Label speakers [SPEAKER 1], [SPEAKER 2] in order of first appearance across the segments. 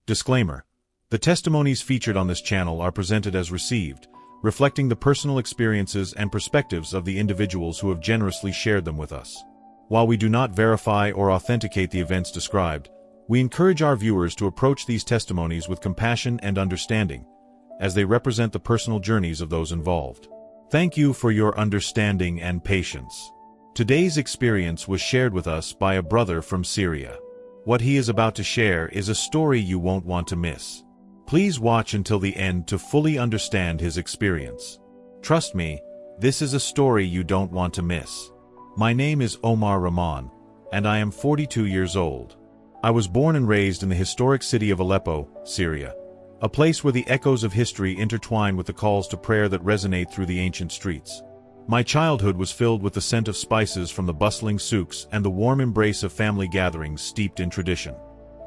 [SPEAKER 1] Disclaimer: the testimonies featured on this channel are presented as received, reflecting the personal experiences and perspectives of the individuals who have generously shared them with us. While we do not verify or authenticate the events described, we encourage our viewers to approach these testimonies with compassion and understanding, as they represent the personal journeys of those involved. Thank you for your understanding and patience. Today's experience was shared with us by a brother from Syria. What he is about to share is a story you won't want to miss. Please watch until the end to fully understand his experience. Trust me, this is a story you don't want to miss. My name is Omar Rahman, and I am 42 years old. I was born and raised in the historic city of Aleppo, Syria, a place where the echoes of history intertwine with the calls to prayer that resonate through the ancient streets. My childhood was filled with the scent of spices from the bustling souks and the warm embrace of family gatherings steeped in tradition.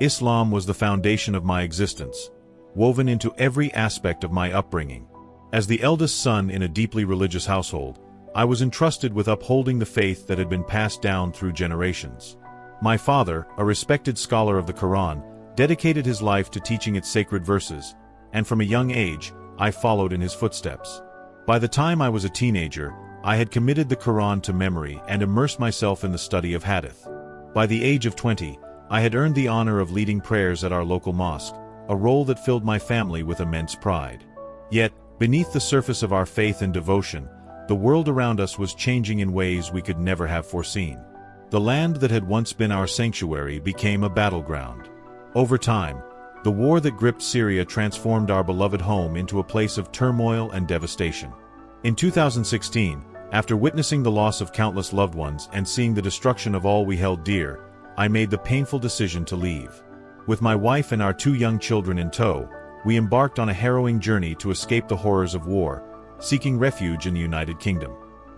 [SPEAKER 1] Islam was the foundation of my existence, woven into every aspect of my upbringing. As the eldest son in a deeply religious household, I was entrusted with upholding the faith that had been passed down through generations. My father, a respected scholar of the Quran, dedicated his life to teaching its sacred verses, and from a young age, I followed in his footsteps. By the time I was a teenager, I had committed the Quran to memory and immersed myself in the study of hadith. By the age of 20, I had earned the honor of leading prayers at our local mosque, a role that filled my family with immense pride. Yet, beneath the surface of our faith and devotion, the world around us was changing in ways we could never have foreseen. The land that had once been our sanctuary became a battleground. Over time, the war that gripped Syria transformed our beloved home into a place of turmoil and devastation. In 2016, after witnessing the loss of countless loved ones and seeing the destruction of all we held dear, I made the painful decision to leave. With my wife and our 2 young children in tow, we embarked on a harrowing journey to escape the horrors of war, seeking refuge in the United Kingdom.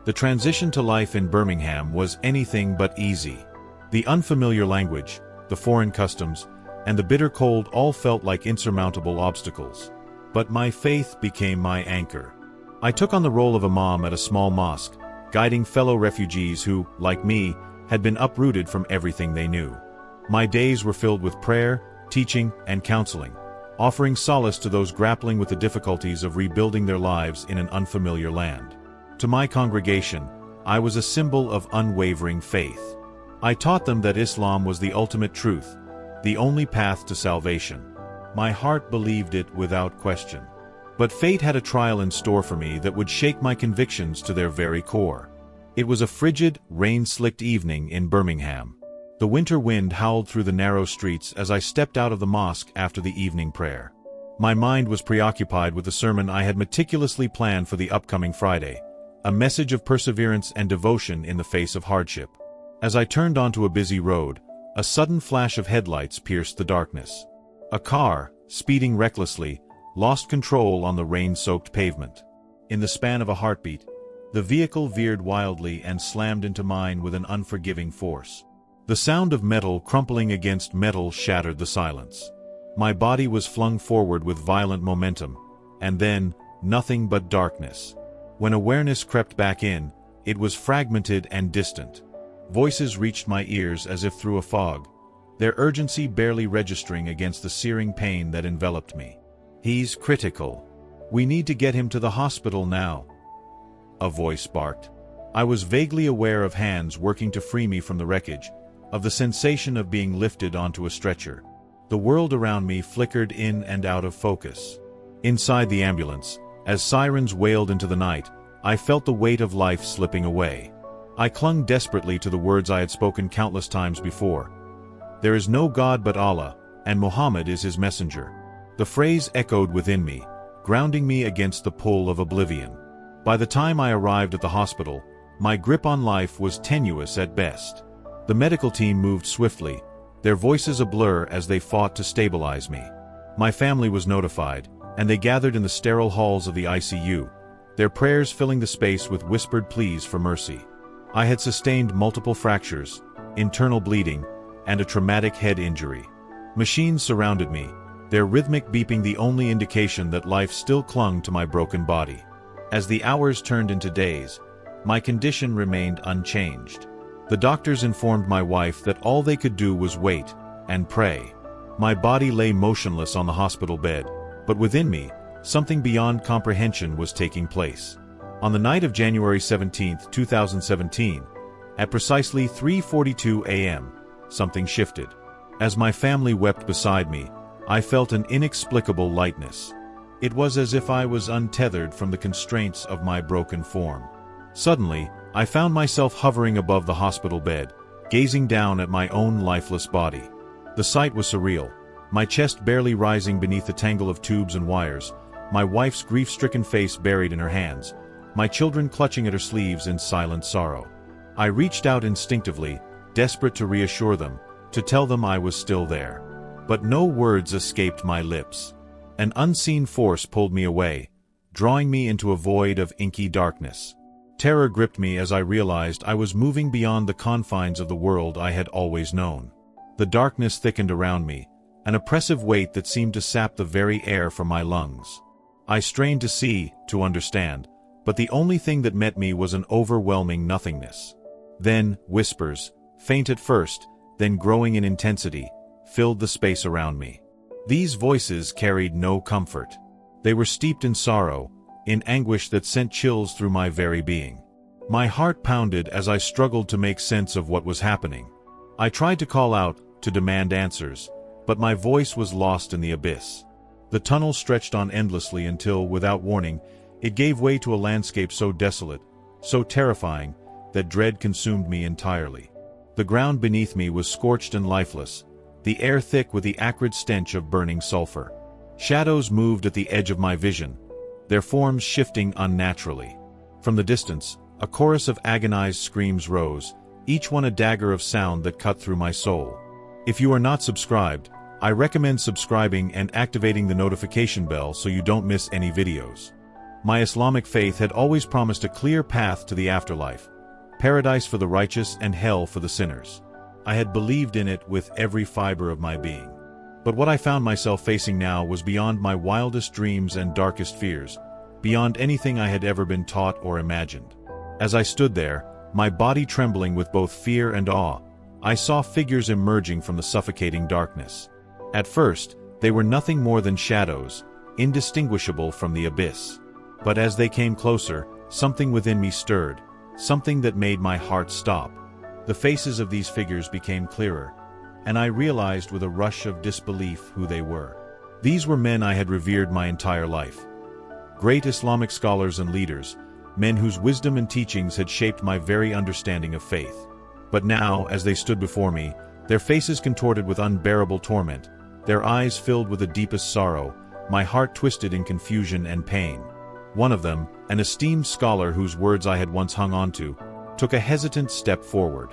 [SPEAKER 1] The transition to life in Birmingham was anything but easy. The unfamiliar language, the foreign customs, and the bitter cold all felt like insurmountable obstacles. But my faith became my anchor. I took on the role of Imam at a small mosque, guiding fellow refugees who, like me, had been uprooted from everything they knew. My days were filled with prayer, teaching, and counseling, offering solace to those grappling with the difficulties of rebuilding their lives in an unfamiliar land. To my congregation, I was a symbol of unwavering faith. I taught them that Islam was the ultimate truth, the only path to salvation. My heart believed it without question. But fate had a trial in store for me that would shake my convictions to their very core. It was a frigid, rain-slicked evening in Birmingham. The winter wind howled through the narrow streets as I stepped out of the mosque after the evening prayer. My mind was preoccupied with the sermon I had meticulously planned for the upcoming Friday, a message of perseverance and devotion in the face of hardship. As I turned onto a busy road, a sudden flash of headlights pierced the darkness. A car, speeding recklessly, lost control on the rain-soaked pavement. In the span of a heartbeat, the vehicle veered wildly and slammed into mine with an unforgiving force. The sound of metal crumpling against metal shattered the silence. My body was flung forward with violent momentum, and then, nothing but darkness. When awareness crept back in, it was fragmented and distant. Voices reached my ears as if through a fog, their urgency barely registering against the searing pain that enveloped me. "He's critical. We need to get him to the hospital now," a voice barked. I was vaguely aware of hands working to free me from the wreckage, of the sensation of being lifted onto a stretcher. The world around me flickered in and out of focus. Inside the ambulance, as sirens wailed into the night, I felt the weight of life slipping away. I clung desperately to the words I had spoken countless times before. "There is no God but Allah, and Muhammad is his messenger." The phrase echoed within me, grounding me against the pull of oblivion. By the time I arrived at the hospital, my grip on life was tenuous at best. The medical team moved swiftly, their voices a blur as they fought to stabilize me. My family was notified, and they gathered in the sterile halls of the ICU, their prayers filling the space with whispered pleas for mercy. I had sustained multiple fractures, internal bleeding, and a traumatic head injury. Machines surrounded me, their rhythmic beeping the only indication that life still clung to my broken body. As the hours turned into days, my condition remained unchanged. The doctors informed my wife that all they could do was wait and pray. My body lay motionless on the hospital bed, but within me, something beyond comprehension was taking place. On the night of January 17, 2017, at precisely 3:42 a.m., something shifted. As my family wept beside me, I felt an inexplicable lightness. It was as if I was untethered from the constraints of my broken form. Suddenly, I found myself hovering above the hospital bed, gazing down at my own lifeless body. The sight was surreal, my chest barely rising beneath the tangle of tubes and wires, my wife's grief-stricken face buried in her hands, my children clutching at her sleeves in silent sorrow. I reached out instinctively, desperate to reassure them, to tell them I was still there. But no words escaped my lips. An unseen force pulled me away, drawing me into a void of inky darkness. Terror gripped me as I realized I was moving beyond the confines of the world I had always known. The darkness thickened around me, an oppressive weight that seemed to sap the very air from my lungs. I strained to see, to understand, but the only thing that met me was an overwhelming nothingness. Then, whispers, faint at first, then growing in intensity, filled the space around me. These voices carried no comfort. They were steeped in sorrow, in anguish that sent chills through my very being. My heart pounded as I struggled to make sense of what was happening. I tried to call out, to demand answers, but my voice was lost in the abyss. The tunnel stretched on endlessly until, without warning, it gave way to a landscape so desolate, so terrifying, that dread consumed me entirely. The ground beneath me was scorched and lifeless, the air thick with the acrid stench of burning sulfur. Shadows moved at the edge of my vision, their forms shifting unnaturally. From the distance, a chorus of agonized screams rose, each one a dagger of sound that cut through my soul. If you are not subscribed, I recommend subscribing and activating the notification bell so you don't miss any videos. My Islamic faith had always promised a clear path to the afterlife, paradise for the righteous and hell for the sinners. I had believed in it with every fiber of my being. But what I found myself facing now was beyond my wildest dreams and darkest fears, beyond anything I had ever been taught or imagined. As I stood there, my body trembling with both fear and awe, I saw figures emerging from the suffocating darkness. At first, they were nothing more than shadows, indistinguishable from the abyss. But as they came closer, something within me stirred, something that made my heart stop. The faces of these figures became clearer, and I realized with a rush of disbelief who they were. These were men I had revered my entire life. Great Islamic scholars and leaders, men whose wisdom and teachings had shaped my very understanding of faith. But now, as they stood before me, their faces contorted with unbearable torment, their eyes filled with the deepest sorrow, my heart twisted in confusion and pain. One of them, an esteemed scholar whose words I had once hung on to, took a hesitant step forward.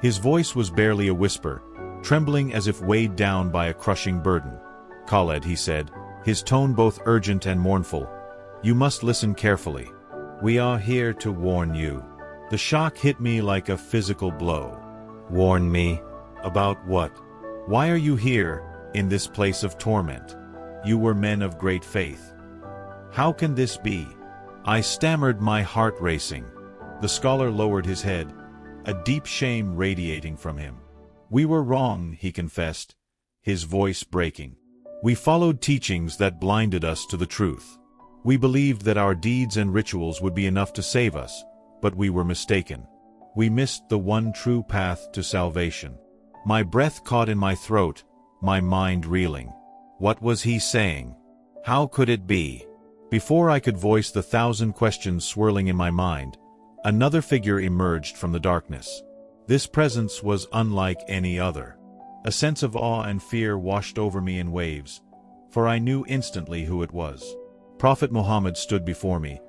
[SPEAKER 1] His voice was barely a whisper, trembling as if weighed down by a crushing burden. "Khaled," he said, his tone both urgent and mournful, "you must listen carefully. We are here to warn you." The shock hit me like a physical blow. "Warn me? About what? Why are you here, in this place of torment? You were men of great faith. How can this be?" I stammered, my heart racing. The scholar lowered his head, a deep shame radiating from him. "We were wrong," he confessed, his voice breaking. "We followed teachings that blinded us to the truth. We believed that our deeds and rituals would be enough to save us, but we were mistaken. We missed the one true path to salvation." My breath caught in my throat, my mind reeling. What was he saying? How could it be? Before I could voice the thousand questions swirling in my mind, another figure emerged from the darkness. This presence was unlike any other. A sense of awe and fear washed over me in waves, for I knew instantly who it was. Prophet Muhammad stood before me,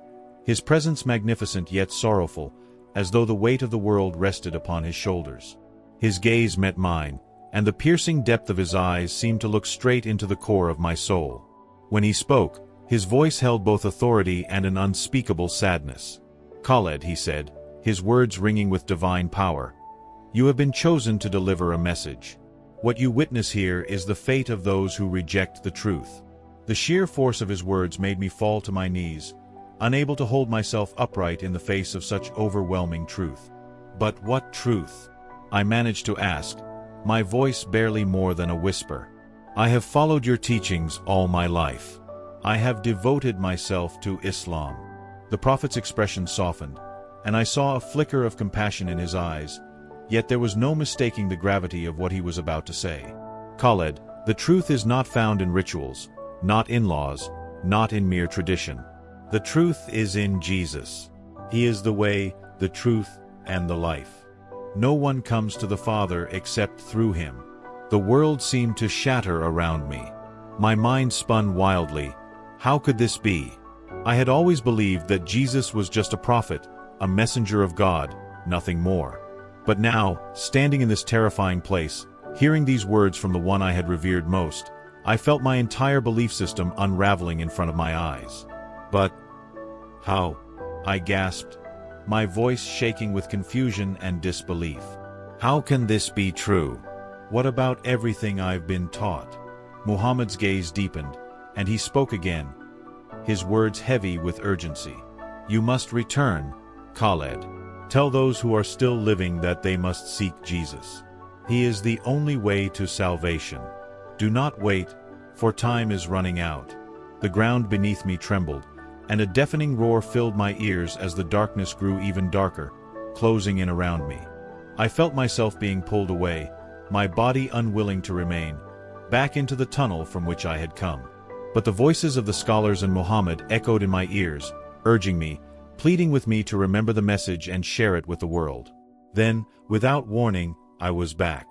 [SPEAKER 1] his presence magnificent yet sorrowful, as though the weight of the world rested upon his shoulders. His gaze met mine, and the piercing depth of his eyes seemed to look straight into the core of my soul. When he spoke, his voice held both authority and an unspeakable sadness. "Khaled," he said, his words ringing with divine power, "you have been chosen to deliver a message. What you witness here is the fate of those who reject the truth." The sheer force of his words made me fall to my knees, unable to hold myself upright in the face of such overwhelming truth. "But what truth?" I managed to ask, my voice barely more than a whisper. I have followed your teachings all my life. I have devoted myself to Islam. The Prophet's expression softened, and I saw a flicker of compassion in his eyes, yet there was no mistaking the gravity of what he was about to say. Khaled, the truth is not found in rituals, not in laws, not in mere tradition. The truth is in Jesus. He is the way, the truth, and the life. No one comes to the Father except through him. The world seemed to shatter around me. My mind spun wildly. How could this be? I had always believed that Jesus was just a prophet, a messenger of God, nothing more. But now, standing in this terrifying place, hearing these words from the one I had revered most, I felt my entire belief system unraveling in front of my eyes. But how? I gasped, my voice shaking with confusion and disbelief. How can this be true? What about everything I've been taught? Muhammad's gaze deepened, and he spoke again, his words heavy with urgency. You must return, Khaled. Tell those who are still living that they must seek Jesus. He is the only way to salvation. Do not wait, for time is running out. The ground beneath me trembled, and a deafening roar filled my ears as the darkness grew even darker, closing in around me. I felt myself being pulled away, my body unwilling to remain, back into the tunnel from which I had come. But the voices of the scholars and Muhammad echoed in my ears, urging me, pleading with me to remember the message and share it with the world. Then, without warning, I was back.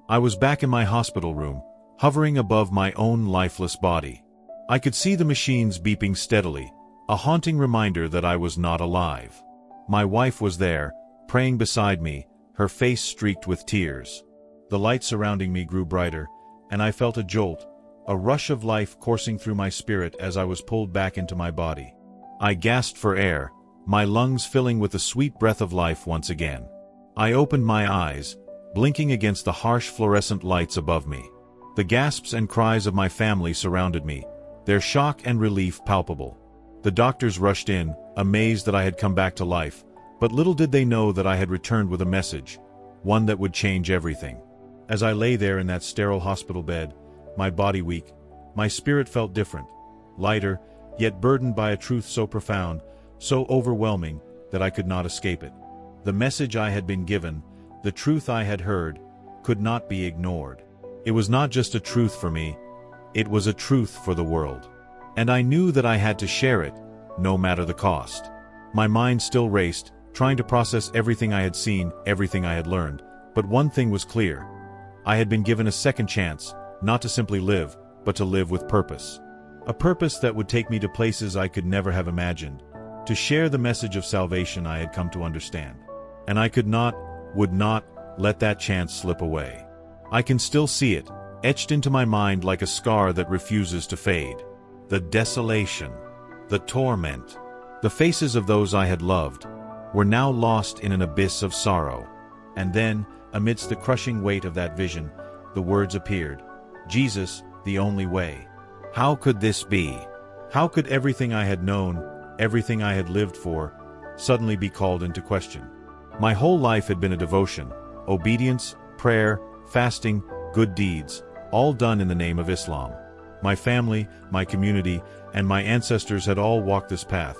[SPEAKER 1] I was back in my hospital room, hovering above my own lifeless body. I could see the machines beeping steadily, a haunting reminder that I was not alive. My wife was there, praying beside me, her face streaked with tears. The light surrounding me grew brighter, and I felt a jolt, a rush of life coursing through my spirit as I was pulled back into my body. I gasped for air, my lungs filling with the sweet breath of life once again. I opened my eyes, blinking against the harsh fluorescent lights above me. The gasps and cries of my family surrounded me, their shock and relief palpable. The doctors rushed in, amazed that I had come back to life, but little did they know that I had returned with a message, one that would change everything. As I lay there in that sterile hospital bed, my body weak, my spirit felt different, lighter, yet burdened by a truth so profound, so overwhelming, that I could not escape it. The message I had been given, the truth I had heard, could not be ignored. It was not just a truth for me, it was a truth for the world. And I knew that I had to share it, no matter the cost. My mind still raced, trying to process everything I had seen, everything I had learned, but one thing was clear. I had been given a second chance, not to simply live, but to live with purpose. A purpose that would take me to places I could never have imagined, to share the message of salvation I had come to understand. And I could not, would not, let that chance slip away. I can still see it, etched into my mind like a scar that refuses to fade. The desolation, the torment, the faces of those I had loved, were now lost in an abyss of sorrow. And then, amidst the crushing weight of that vision, the words appeared, Jesus, the only way. How could this be? How could everything I had known, everything I had lived for, suddenly be called into question? My whole life had been a devotion, obedience, prayer, fasting, good deeds, all done in the name of Islam. My family, my community, and my ancestors had all walked this path,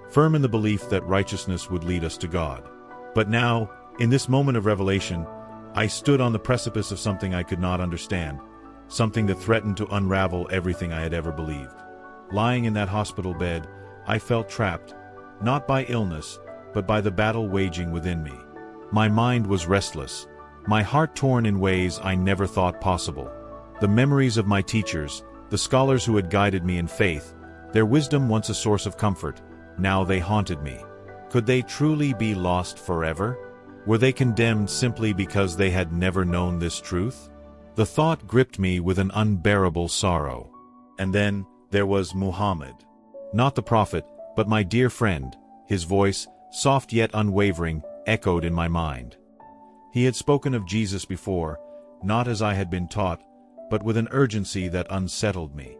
[SPEAKER 1] firm in the belief that righteousness would lead us to God. But now, in this moment of revelation, I stood on the precipice of something I could not understand, something that threatened to unravel everything I had ever believed. Lying in that hospital bed, I felt trapped, not by illness, but by the battle waging within me. My mind was restless, my heart torn in ways I never thought possible. The memories of my teachers, the scholars who had guided me in faith, their wisdom once a source of comfort, now they haunted me. Could they truly be lost forever? Were they condemned simply because they had never known this truth? The thought gripped me with an unbearable sorrow. And then there was Muhammad. Not the prophet, but my dear friend. His voice, soft yet unwavering, echoed in my mind. He had spoken of Jesus before, not as I had been taught, but with an urgency that unsettled me.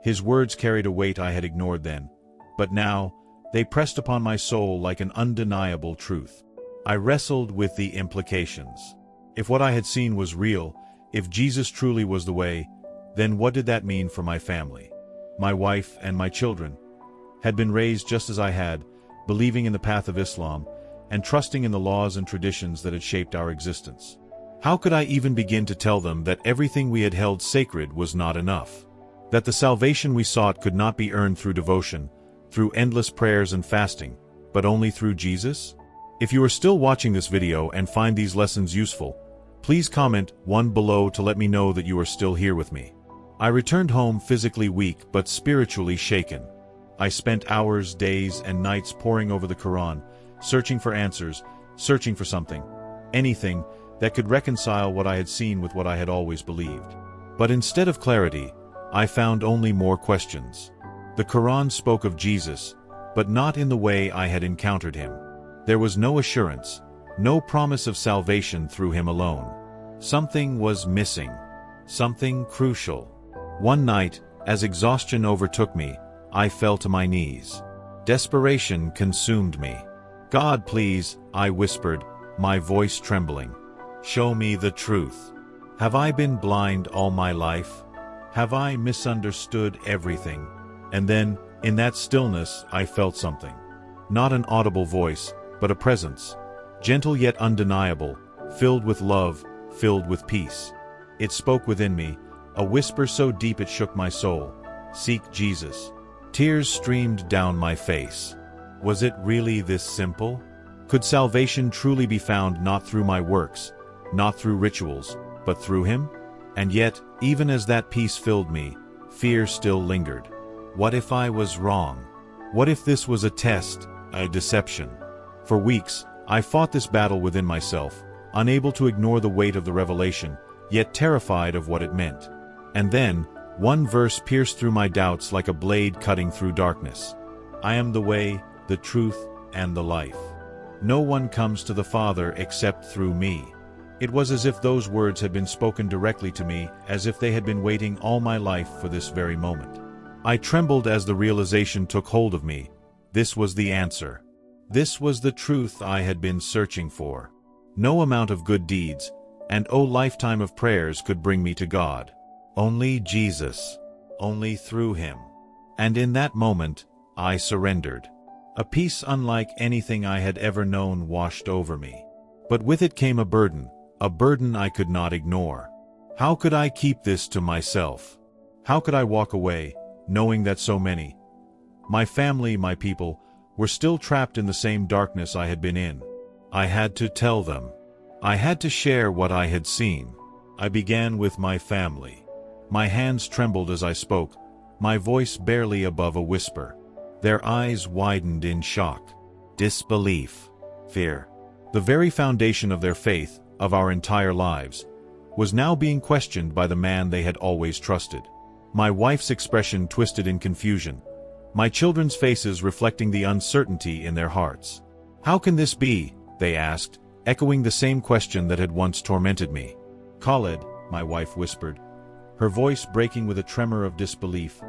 [SPEAKER 1] His words carried a weight I had ignored then, but now, they pressed upon my soul like an undeniable truth. I wrestled with the implications. If what I had seen was real, if Jesus truly was the way, Then what did that mean for my family? My wife and my children had been raised just as I had, believing in the path of Islam and trusting in the laws and traditions that had shaped our existence. How could I even begin to tell them that everything we had held sacred was not enough? That the salvation we sought could not be earned through devotion, through endless prayers and fasting, but only through Jesus? If you are still watching this video and find these lessons useful, please comment 1 below to let me know that you are still here with me. I returned home physically weak but spiritually shaken. I spent hours, days, and nights poring over the Quran, searching for answers, searching for something, anything that could reconcile what I had seen with what I had always believed. But instead of clarity, I found only more questions. The Quran spoke of Jesus, but not in the way I had encountered him. There was no assurance, no promise of salvation through him alone. Something was missing, something crucial. One night, as exhaustion overtook me, I fell to my knees. Desperation consumed me. God, please, I whispered, my voice trembling. Show me the truth. Have I been blind all my life? Have I misunderstood everything? And then, in that stillness, I felt something. Not an audible voice, but a presence. Gentle yet undeniable, filled with love, filled with peace. It spoke within me, a whisper so deep it shook my soul. Seek Jesus. Tears streamed down my face. Was it really this simple? Could salvation truly be found not through my works, not through rituals, but through him? And yet, even as that peace filled me, fear still lingered. What if I was wrong? What if this was a test, a deception? For weeks, I fought this battle within myself, unable to ignore the weight of the revelation, yet terrified of what it meant. And then, one verse pierced through my doubts like a blade cutting through darkness. I am the way, the truth, and the life. No one comes to the Father except through me. It was as if those words had been spoken directly to me, as if they had been waiting all my life for this very moment. I trembled as the realization took hold of me. This was the answer. This was the truth I had been searching for. No amount of good deeds, and a lifetime of prayers could bring me to God. Only Jesus. Only through him. And in that moment, I surrendered. A peace unlike anything I had ever known washed over me. But with it came a burden I could not ignore. How could I keep this to myself? How could I walk away, knowing that so many, my family, my people, were still trapped in the same darkness I had been in? I had to tell them. I had to share what I had seen. I began with my family. My hands trembled as I spoke, my voice barely above a whisper. Their eyes widened in shock, disbelief, fear. The very foundation of their faith, of our entire lives, was now being questioned by the man they had always trusted. My wife's expression twisted in confusion, my children's faces reflecting the uncertainty in their hearts. How can this be? They asked, echoing the same question that had once tormented me. Khaled, my wife whispered, her voice breaking with a tremor of disbelief,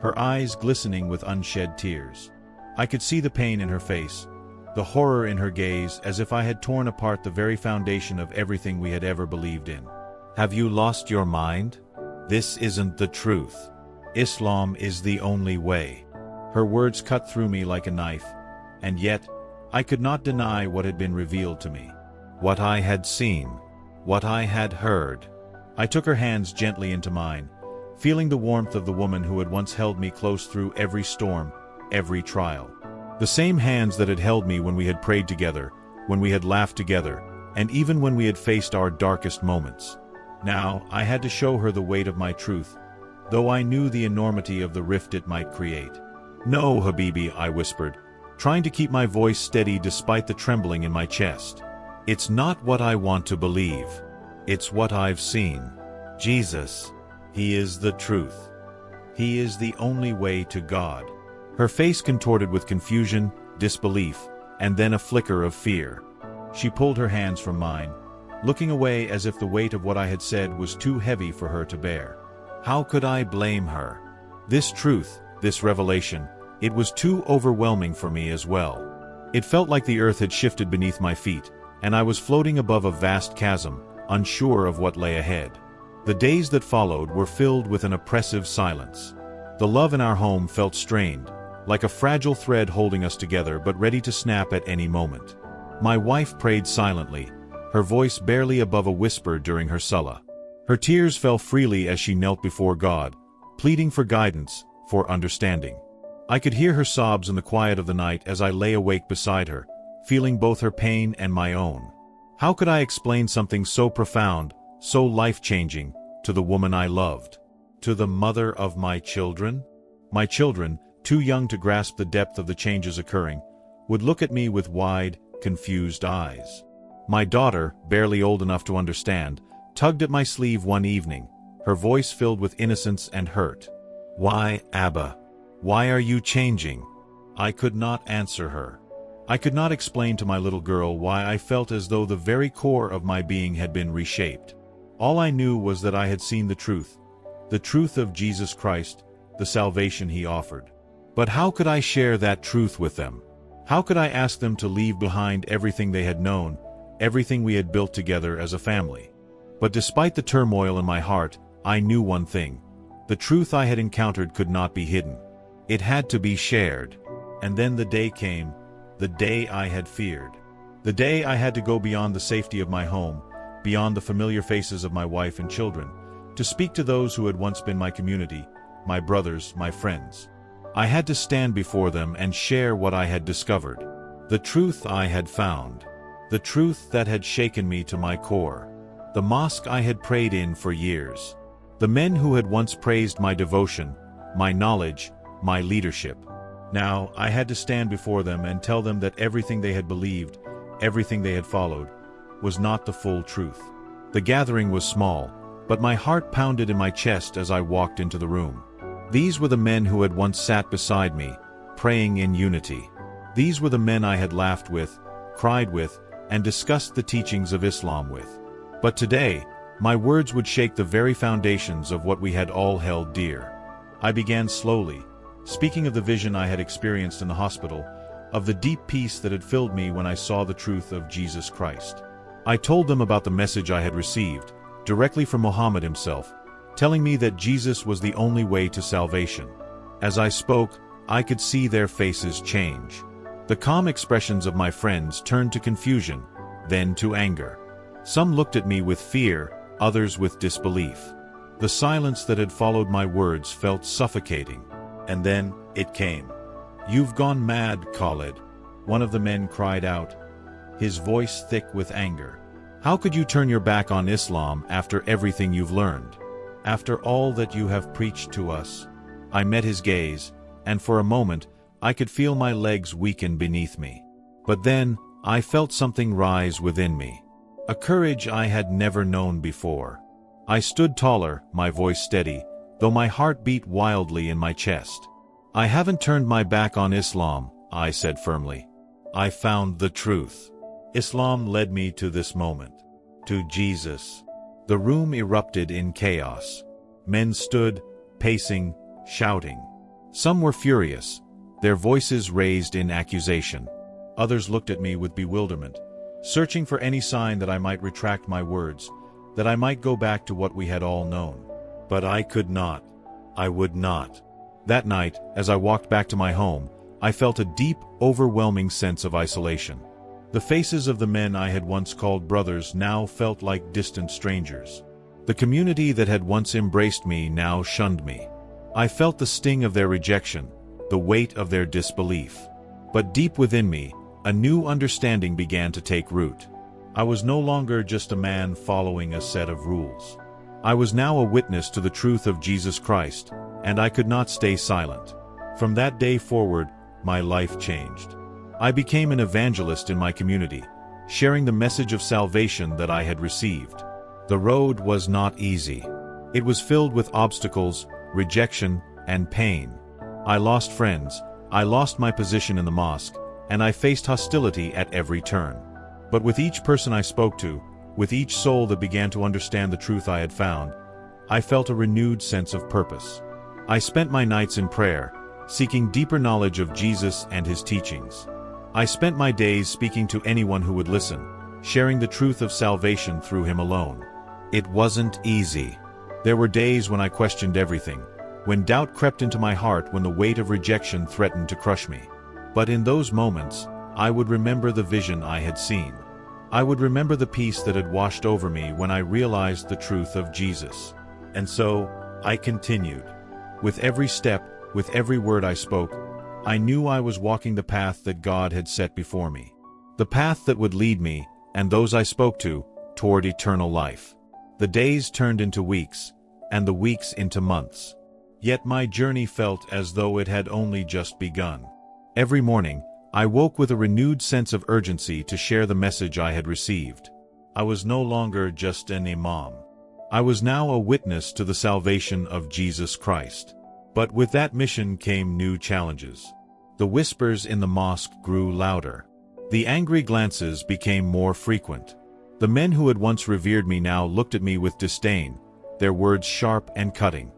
[SPEAKER 1] her eyes glistening with unshed tears. I could see the pain in her face, the horror in her gaze, as if I had torn apart the very foundation of everything we had ever believed in. Have you lost your mind? This isn't the truth. Islam is the only way. Her words cut through me like a knife, and yet, I could not deny what had been revealed to me. What I had seen, what I had heard. I took her hands gently into mine, feeling the warmth of the woman who had once held me close through every storm, every trial. The same hands that had held me when we had prayed together, when we had laughed together, and even when we had faced our darkest moments. Now, I had to show her the weight of my truth, though I knew the enormity of the rift it might create. No, Habibi, I whispered, trying to keep my voice steady despite the trembling in my chest. It's not what I want to believe. It's what I've seen. Jesus. He is the truth. He is the only way to God. Her face contorted with confusion, disbelief, and then a flicker of fear. She pulled her hands from mine, looking away as if the weight of what I had said was too heavy for her to bear. How could I blame her? This truth, this revelation, it was too overwhelming for me as well. It felt like the earth had shifted beneath my feet, and I was floating above a vast chasm, unsure of what lay ahead. The days that followed were filled with an oppressive silence. The love in our home felt strained, like a fragile thread holding us together but ready to snap at any moment. My wife prayed silently, her voice barely above a whisper during her salah. Her tears fell freely as she knelt before God, pleading for guidance, for understanding. I could hear her sobs in the quiet of the night as I lay awake beside her, feeling both her pain and my own. How could I explain something so profound, so life-changing, to the woman I loved? To the mother of my children? My children, too young to grasp the depth of the changes occurring, would look at me with wide, confused eyes. My daughter, barely old enough to understand, tugged at my sleeve one evening, her voice filled with innocence and hurt. "Why, Abba? Why are you changing?" I could not answer her. I could not explain to my little girl why I felt as though the very core of my being had been reshaped. All I knew was that I had seen the truth of Jesus Christ, the salvation he offered. But how could I share that truth with them? How could I ask them to leave behind everything they had known, everything we had built together as a family? But despite the turmoil in my heart, I knew one thing. The truth I had encountered could not be hidden. It had to be shared. And then the day came, the day I had feared. The day I had to go beyond the safety of my home, beyond the familiar faces of my wife and children, to speak to those who had once been my community, my brothers, my friends. I had to stand before them and share what I had discovered. The truth I had found. The truth that had shaken me to my core. The mosque I had prayed in for years. The men who had once praised my devotion, my knowledge, my leadership. Now, I had to stand before them and tell them that everything they had believed, everything they had followed, was not the full truth. The gathering was small, but my heart pounded in my chest as I walked into the room. These were the men who had once sat beside me, praying in unity. These were the men I had laughed with, cried with, and discussed the teachings of Islam with. But today, my words would shake the very foundations of what we had all held dear. I began slowly, speaking of the vision I had experienced in the hospital, of the deep peace that had filled me when I saw the truth of Jesus Christ. I told them about the message I had received, directly from Muhammad himself, telling me that Jesus was the only way to salvation. As I spoke, I could see their faces change. The calm expressions of my friends turned to confusion, then to anger. Some looked at me with fear, others with disbelief. The silence that had followed my words felt suffocating. And then, it came. "You've gone mad, Khalid," one of the men cried out, his voice thick with anger. "How could you turn your back on Islam after everything you've learned? After all that you have preached to us?" I met his gaze, and for a moment, I could feel my legs weaken beneath me. But then, I felt something rise within me. A courage I had never known before. I stood taller, my voice steady, though my heart beat wildly in my chest. "I haven't turned my back on Islam," I said firmly. "I found the truth." Islam led me to this moment. To Jesus. The room erupted in chaos. Men stood, pacing, shouting. Some were furious, their voices raised in accusation. Others looked at me with bewilderment, searching for any sign that I might retract my words, that I might go back to what we had all known. But I could not. I would not. That night, as I walked back to my home, I felt a deep, overwhelming sense of isolation. The faces of the men I had once called brothers now felt like distant strangers. The community that had once embraced me now shunned me. I felt the sting of their rejection, the weight of their disbelief. But deep within me, a new understanding began to take root. I was no longer just a man following a set of rules. I was now a witness to the truth of Jesus Christ, and I could not stay silent. From that day forward, my life changed. I became an evangelist in my community, sharing the message of salvation that I had received. The road was not easy. It was filled with obstacles, rejection, and pain. I lost friends, I lost my position in the mosque, and I faced hostility at every turn. But with each person I spoke to, with each soul that began to understand the truth I had found, I felt a renewed sense of purpose. I spent my nights in prayer, seeking deeper knowledge of Jesus and his teachings. I spent my days speaking to anyone who would listen, sharing the truth of salvation through him alone. It wasn't easy. There were days when I questioned everything, when doubt crept into my heart, when the weight of rejection threatened to crush me. But in those moments, I would remember the vision I had seen. I would remember the peace that had washed over me when I realized the truth of Jesus. And so, I continued. With every step, with every word I spoke, I knew I was walking the path that God had set before me. The path that would lead me, and those I spoke to, toward eternal life. The days turned into weeks, and the weeks into months. Yet my journey felt as though it had only just begun. Every morning, I woke with a renewed sense of urgency to share the message I had received. I was no longer just an imam. I was now a witness to the salvation of Jesus Christ. But with that mission came new challenges. The whispers in the mosque grew louder. The angry glances became more frequent. The men who had once revered me now looked at me with disdain, their words sharp and cutting.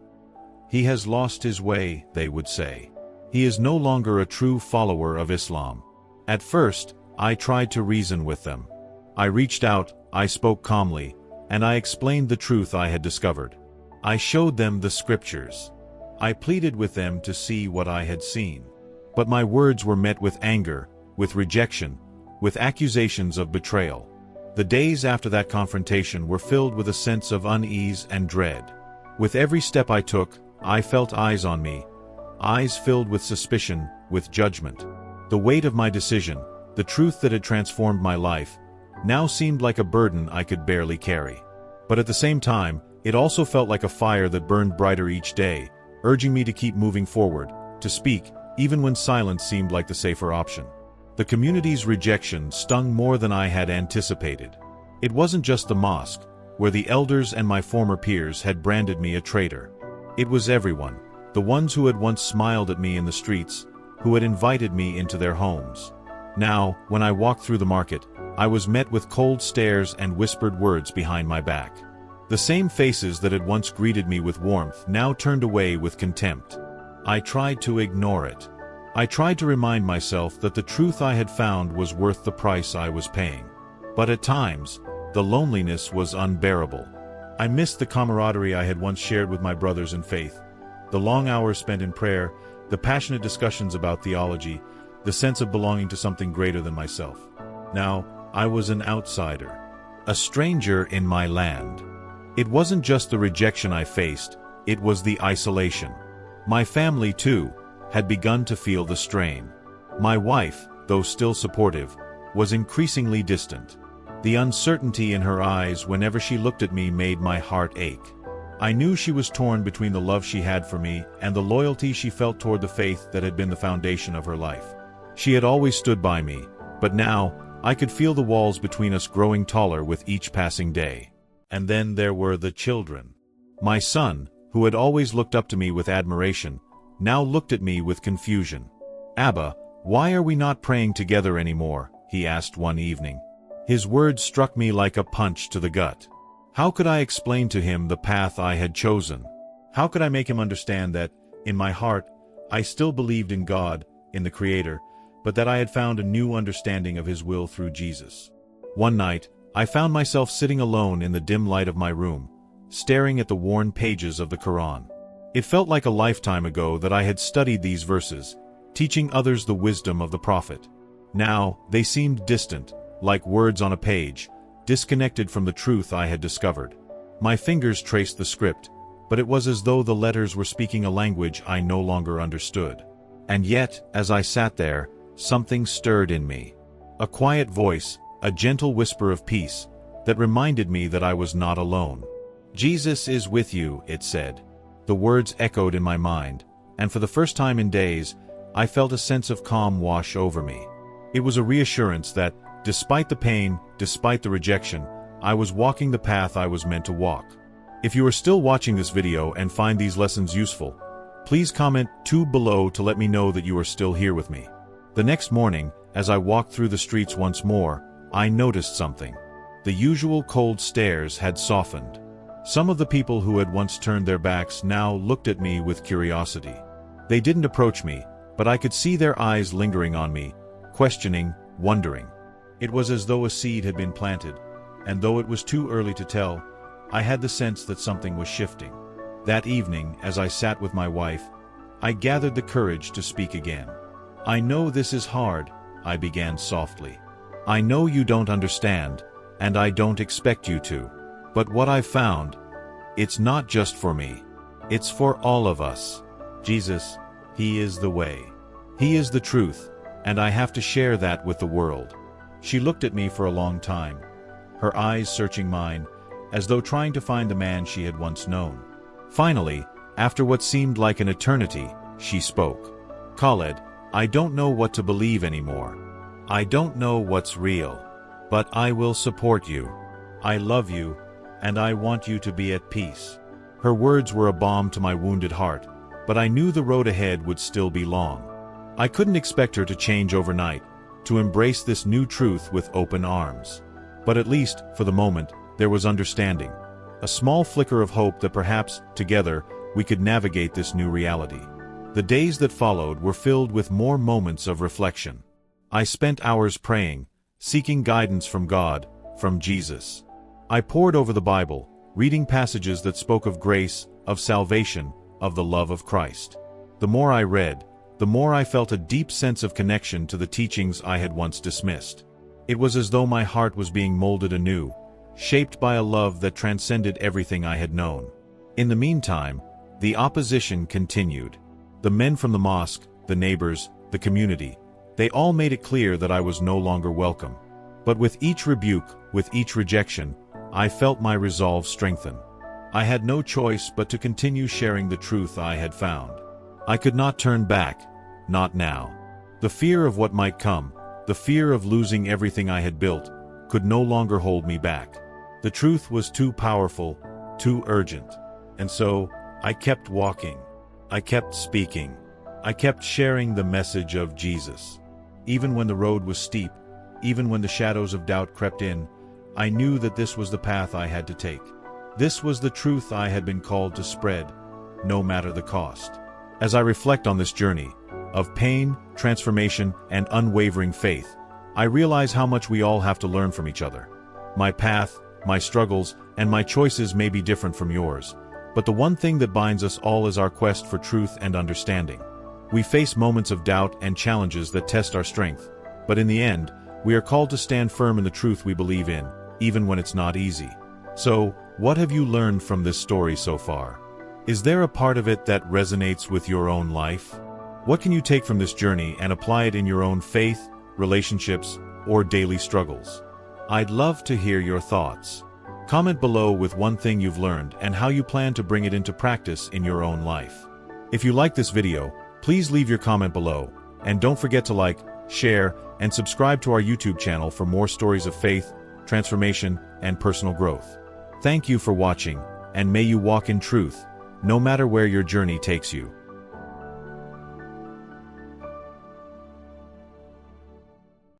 [SPEAKER 1] "He has lost his way," they would say. "He is no longer a true follower of Islam." At first, I tried to reason with them. I reached out, I spoke calmly, and I explained the truth I had discovered. I showed them the scriptures. I pleaded with them to see what I had seen. But my words were met with anger, with rejection, with accusations of betrayal. The days after that confrontation were filled with a sense of unease and dread. With every step I took, I felt eyes on me, eyes filled with suspicion, with judgment. The weight of my decision, the truth that had transformed my life, now seemed like a burden I could barely carry. But at the same time, it also felt like a fire that burned brighter each day, urging me to keep moving forward, to speak, even when silence seemed like the safer option. The community's rejection stung more than I had anticipated. It wasn't just the mosque, where the elders and my former peers had branded me a traitor. It was everyone, the ones who had once smiled at me in the streets, who had invited me into their homes. Now, when I walked through the market, I was met with cold stares and whispered words behind my back. The same faces that had once greeted me with warmth now turned away with contempt. I tried to ignore it. I tried to remind myself that the truth I had found was worth the price I was paying. But at times, the loneliness was unbearable. I missed the camaraderie I had once shared with my brothers in faith, the long hours spent in prayer, the passionate discussions about theology, the sense of belonging to something greater than myself. Now, I was an outsider, a stranger in my land. It wasn't just the rejection I faced, it was the isolation. My family, too, had begun to feel the strain. My wife, though still supportive, was increasingly distant. The uncertainty in her eyes whenever she looked at me made my heart ache. I knew she was torn between the love she had for me and the loyalty she felt toward the faith that had been the foundation of her life. She had always stood by me, but now, I could feel the walls between us growing taller with each passing day. And then there were the children. My son, who had always looked up to me with admiration, now looked at me with confusion. "Abba, why are we not praying together anymore?" he asked one evening. His words struck me like a punch to the gut. How could I explain to him the path I had chosen? How could I make him understand that, in my heart, I still believed in God, in the Creator, but that I had found a new understanding of His will through Jesus? One night, I found myself sitting alone in the dim light of my room, staring at the worn pages of the Quran. It felt like a lifetime ago that I had studied these verses, teaching others the wisdom of the Prophet. Now, they seemed distant, like words on a page, disconnected from the truth I had discovered. My fingers traced the script, but it was as though the letters were speaking a language I no longer understood. And yet, as I sat there, something stirred in me. A quiet voice, a gentle whisper of peace, that reminded me that I was not alone. "Jesus is with you," it said. The words echoed in my mind, and for the first time in days, I felt a sense of calm wash over me. It was a reassurance that, despite the pain, despite the rejection, I was walking the path I was meant to walk. If you are still watching this video and find these lessons useful, please comment 2 below to let me know that you are still here with me. The next morning, as I walked through the streets once more, I noticed something. The usual cold stares had softened. Some of the people who had once turned their backs now looked at me with curiosity. They didn't approach me, but I could see their eyes lingering on me, questioning, wondering. It was as though a seed had been planted, and though it was too early to tell, I had the sense that something was shifting. That evening, as I sat with my wife, I gathered the courage to speak again. "I know this is hard," I began softly. "I know you don't understand, and I don't expect you to. But what I've found, it's not just for me. It's for all of us. Jesus, He is the way. He is the truth, and I have to share that with the world." She looked at me for a long time, her eyes searching mine, as though trying to find the man she had once known. Finally, after what seemed like an eternity, she spoke. "Khaled, I don't know what to believe anymore. I don't know what's real. But I will support you. I love you, and I want you to be at peace." Her words were a balm to my wounded heart, but I knew the road ahead would still be long. I couldn't expect her to change overnight, to embrace this new truth with open arms. But at least, for the moment, there was understanding. A small flicker of hope that perhaps, together, we could navigate this new reality. The days that followed were filled with more moments of reflection. I spent hours praying, seeking guidance from God, from Jesus. I pored over the Bible, reading passages that spoke of grace, of salvation, of the love of Christ. The more I read, the more I felt a deep sense of connection to the teachings I had once dismissed. It was as though my heart was being molded anew, shaped by a love that transcended everything I had known. In the meantime, the opposition continued. The men from the mosque, the neighbors, the community, they all made it clear that I was no longer welcome. But with each rebuke, with each rejection, I felt my resolve strengthen. I had no choice but to continue sharing the truth I had found. I could not turn back, not now. The fear of what might come, the fear of losing everything I had built, could no longer hold me back. The truth was too powerful, too urgent. And so, I kept walking. I kept speaking. I kept sharing the message of Jesus. Even when the road was steep, even when the shadows of doubt crept in, I knew that this was the path I had to take. This was the truth I had been called to spread, no matter the cost. As I reflect on this journey, of pain, transformation, and unwavering faith, I realize how much we all have to learn from each other. My path, my struggles, and my choices may be different from yours, but the one thing that binds us all is our quest for truth and understanding. We face moments of doubt and challenges that test our strength, but in the end, we are called to stand firm in the truth we believe in, even when it's not easy. So, what have you learned from this story so far? Is there a part of it that resonates with your own life? What can you take from this journey and apply it in your own faith, relationships, or daily struggles? I'd love to hear your thoughts. Comment below with one thing you've learned and how you plan to bring it into practice in your own life. If you like this video, please leave your comment below, and don't forget to like, share, and subscribe to our YouTube channel for more stories of faith, transformation, and personal growth. Thank you for watching, and may you walk in truth, no matter where your journey takes you.